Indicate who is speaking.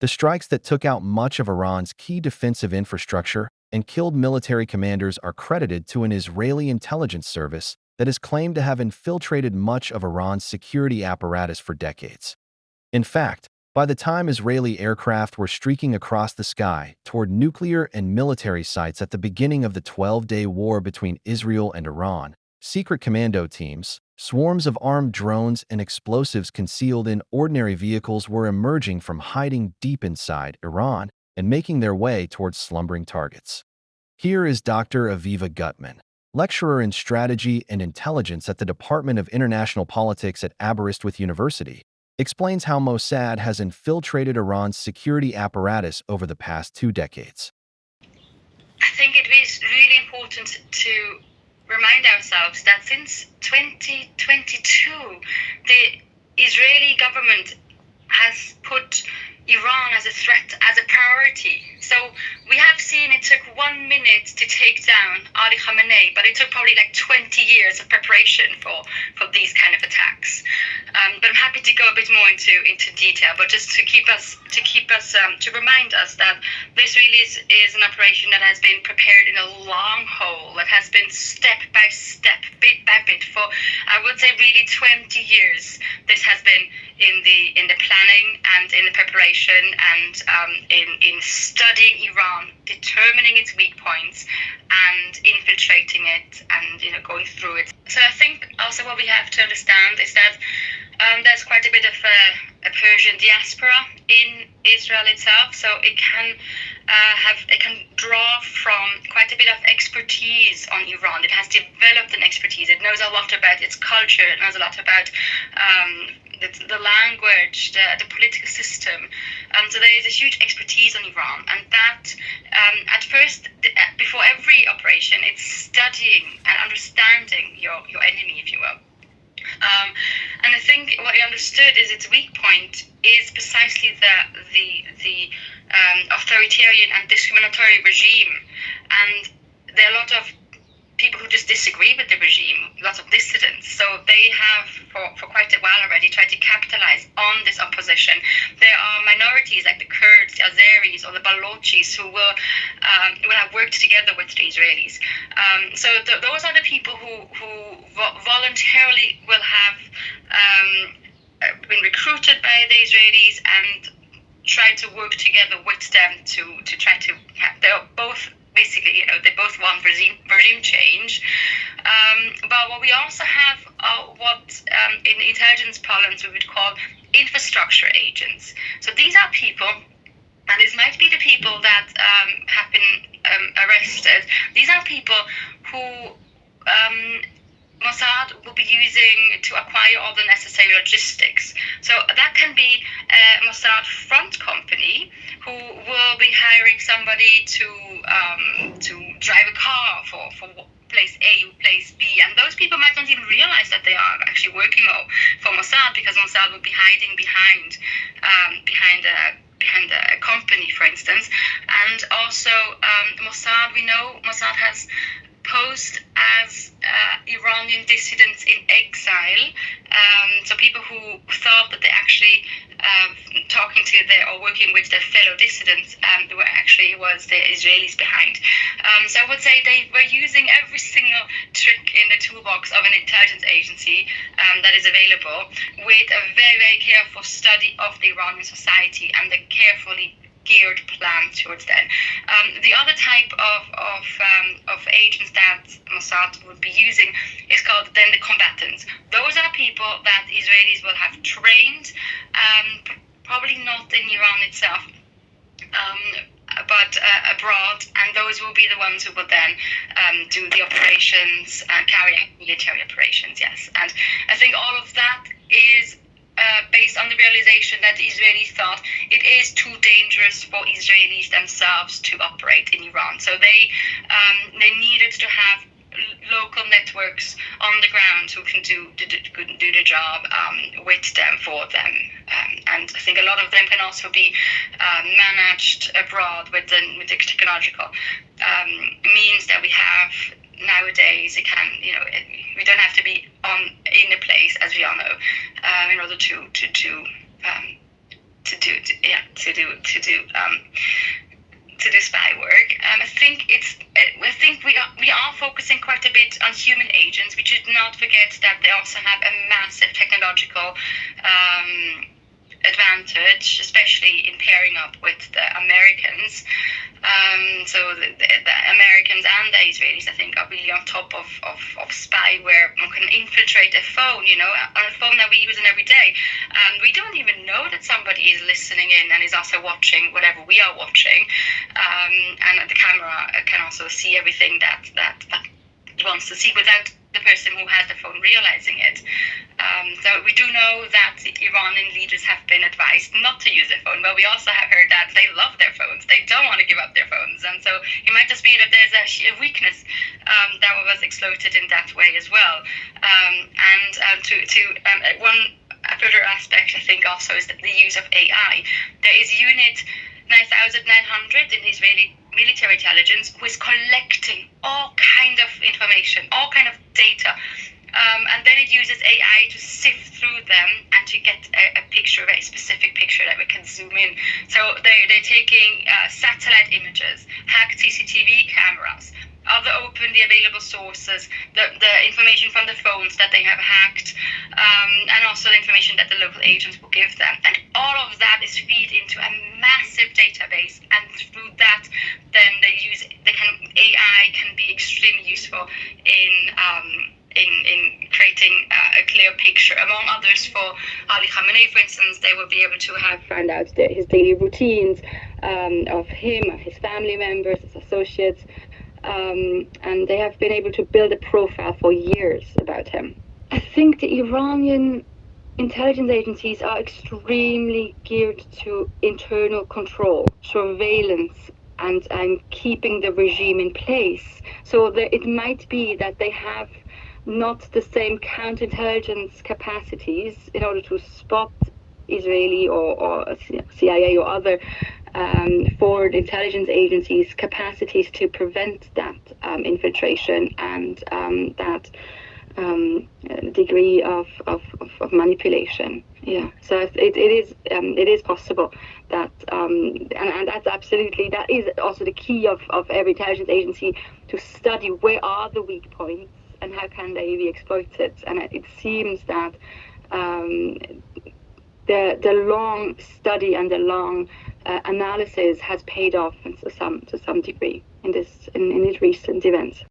Speaker 1: The strikes that took out much of Iran's key defensive infrastructure and killed military commanders are credited to an Israeli intelligence service that is claimed to have infiltrated much of Iran's security apparatus for decades. In fact, by the time Israeli aircraft were streaking across the sky toward nuclear and military sites at the beginning of the 12-day war between Israel and Iran, secret commando teams, swarms of armed drones and explosives concealed in ordinary vehicles were emerging from hiding deep inside Iran and making their way towards slumbering targets. Here is Dr. Aviva Gutman, lecturer in strategy and intelligence at the Department of International Politics at Aberystwyth University, explains how Mossad has infiltrated Iran's security apparatus over the past 2 decades.
Speaker 2: I think it is really important to remind ourselves that since 2022, the Israeli government has put Iran as a threat, as a priority. So we have seen it took 1 minute to take down Ali Khamenei, but it took probably like 20 years of preparation for these kind of attacks. But I'm happy to go a bit more into detail, but just to to remind us that this really is an operation that has been prepared in a long haul, that has been step by step, bit by bit for, I would say, really 20 years. This has been in the planning and in the preparation and in studying Iran, determining its weak points and infiltrating it and going through it. So I think also what we have to understand is that there's quite a bit of a Persian diaspora in Israel itself, so it can draw from quite a bit of expertise on Iran. It has developed an expertise. It knows a lot about its culture. It knows a lot about the language, the political system. So there is a huge expertise on Iran, and that at first, before every operation, it's studying and understanding your enemy, if you will. And I think what he understood is its weak point is precisely the authoritarian and discriminatory regime, and there are a lot of people who just disagree with the regime, lots of dissidents. So they have, for quite a while already, tried to capitalize on this opposition. There are minorities like the Kurds, the Azeris, or the Balochis who will have worked together with the Israelis. So those are the people who voluntarily will have been recruited by the Israelis and try to work together with them to try to have, they're both basically, they both want regime change. But what we also have are what in intelligence parlance we would call infrastructure agents. So these are people, and this might be the people that have been arrested. These are people who Mossad will be using to acquire all the necessary logistics. So that can be a Mossad front company who will be hiring somebody to drive a car for place A or place B, and those people might not even realize that they are actually working for Mossad, because Mossad will be hiding behind a company, for instance. And also Mossad, we know Mossad has posed as Iranian dissidents in exile. So people who thought that they actually talking to or working with their fellow dissidents was the Israelis behind. So I would say they were using every single trick in the toolbox of an intelligence agency that is available, with a very, very careful study of the Iranian society and a carefully geared plan towards that. The other type of agents that Mossad would be using is called then the combatants. Those are people that Israelis will have trained, probably not in Iran itself, but abroad, and those will be the ones who will then do the operations and carry out military operations, yes. And I think all of that is based on the realization that the Israelis thought it is too dangerous for Israelis themselves to operate in Iran. So they needed to have local networks on the ground who can do the job with them, for them. And I think a lot of them can also be managed abroad with the technological means that we have nowadays. It can, we don't have to be in a place, as we all know, in order to spy work. I think we are focusing quite a bit on human agents. We should not forget that they also have a massive technological advantage, especially in pairing up with the Americans. So the Americans and the Israelis, I think, are really on top of spyware. One can infiltrate a phone, on a phone that we use every day. We don't even know that somebody is listening in and is also watching whatever we are watching. And the camera can also see everything that it wants to see without the person who has the phone realizing it. So we do know that the Iranian leaders have been advised not to use their phone, but we also have heard that they love their phones. They don't want to give up their phones. And so it might just be that there's a weakness that was exploited in that way as well. One further aspect, I think, also is the use of AI. There is Unit 9900 in the Israeli military intelligence who is collecting all kind of information, all kind of data, and then it uses AI to sift through them and to get a picture, a very specific picture that we can zoom in. So they're taking satellite images, hacked CCTV cameras, other openly available sources, the information from the phones that they have hacked, and also the information that the local agents will give them. And all of that is fed into a massive database, and through that, then AI can be extremely useful in creating a clear picture. Among others, for Ali Khamenei, for instance, they will be able to find out his daily routines of him, of his family members, his associates. And they have been able to build a profile for years about him. I think the Iranian intelligence agencies are extremely geared to internal control, surveillance, and keeping the regime in place. So it might be that they have not the same counterintelligence capacities in order to spot Israeli or CIA or other foreign intelligence agencies' capacities to prevent that infiltration and that degree of manipulation. Yeah, so it is possible that and that's absolutely, that is also the key of every intelligence agency, to study where are the weak points and how can they be exploited. And it seems that the long study and the long analysis has paid off to some degree in these recent events.